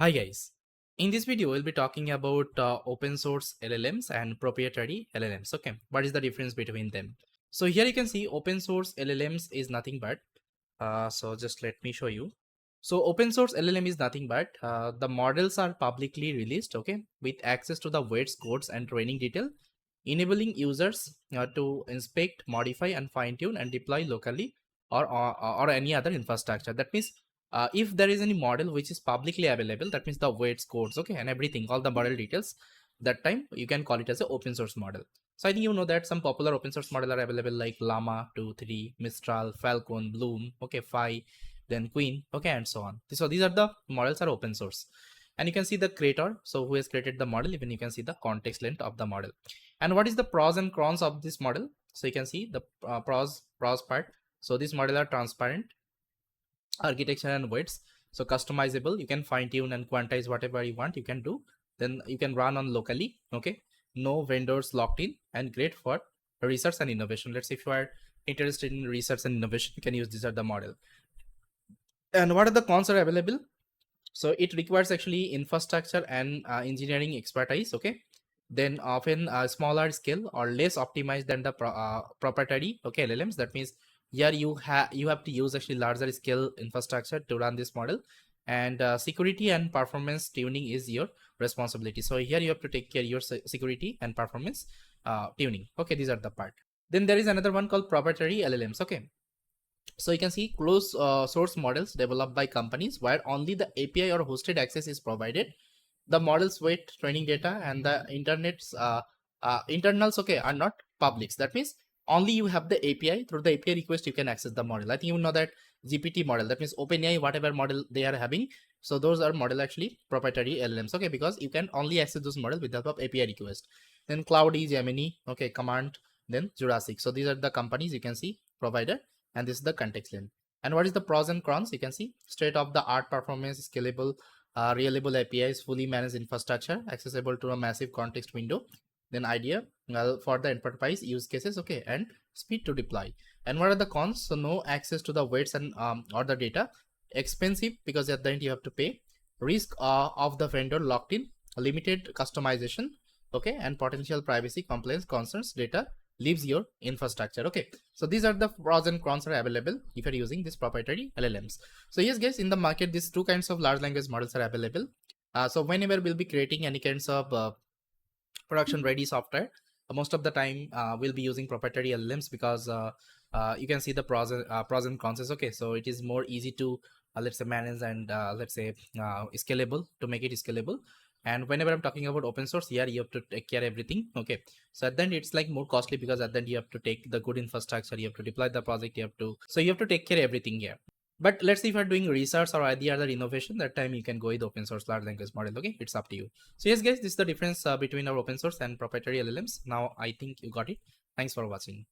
Hi guys, in this video we'll be talking about open source LLMs and proprietary LLMs. Okay, what is the difference between them? So here you can see open source LLMs is nothing but so just let me show you. So open source LLM is nothing but the models are publicly released, okay, with access to the weights, codes and training detail, enabling users to inspect, modify and fine tune and deploy locally or any other infrastructure. That means if there is any model which is publicly available, that means the weights, codes, okay, and everything, all the model details, that time you can call it as an open source model. So I think you know that some popular open source model are available like Llama 2, 3, Mistral, Falcon, Bloom, okay, Phi, then Queen, okay, and so on. So these are the models are open source. And you can see the creator, so who has created the model, even you can see the context length of the model. And what is the pros and cons of this model? So you can see the pros part. So this model are transparent, architecture and weights, so customizable, you can fine tune and quantize whatever you want, you can do. Then you can run on locally, okay, no vendors locked in, and great for research and innovation. Let's say if you are interested in research and innovation, you can use this as the model. And what are the cons are available? So it requires actually infrastructure and engineering expertise, okay, then often smaller scale or less optimized than the proprietary, okay, LLMs. That means here you have to use actually larger scale infrastructure to run this model, and security and performance tuning is your responsibility. So here you have to take care your security and performance tuning, okay, these are the part. Then there is another one called proprietary LLMs, okay. So you can see closed source models developed by companies where only the API or hosted access is provided. The models weight, training data and the internet's internals, okay, are not publics. That means only you have the API. Through the API request you can access the model. I think you know that GPT model, that means OpenAI, whatever model they are having, so those are model actually proprietary LLMs, okay, because you can only access those models with the help of API request. Then Claude, Gemini, okay, Command, then Jurassic. So these are the companies you can see provider, and this is the context length. And what is the pros and cons? You can see state of the art performance, scalable, reliable APIs, fully managed infrastructure, accessible to a massive context window. Then idea, well, for the enterprise use cases, okay, and speed to deploy. And what are the cons? So no access to the weights and or the data, expensive because at the end you have to pay, risk of the vendor locked in, limited customization, okay, and potential privacy compliance concerns, data leaves your infrastructure, okay. So these are the pros and cons are available if you're using this proprietary LLMs. So yes guys, in the market these two kinds of large language models are available. So whenever we'll be creating any kinds of production ready software, most of the time we'll be using proprietary LLMs because you can see the pros and cons, okay. So it is more easy to let's say manage and let's say scalable, to make it scalable. And whenever I'm talking about open source, here you have to take care everything, okay. So at the end it's like more costly because at the end you have to take the good infrastructure, you have to deploy the project, you have to take care everything here. But let's say if you're doing research or any other innovation, that time you can go with open source large language model, okay, it's up to you. So yes guys, this is the difference between our open source and proprietary LLMs. Now I think you got it. Thanks for watching.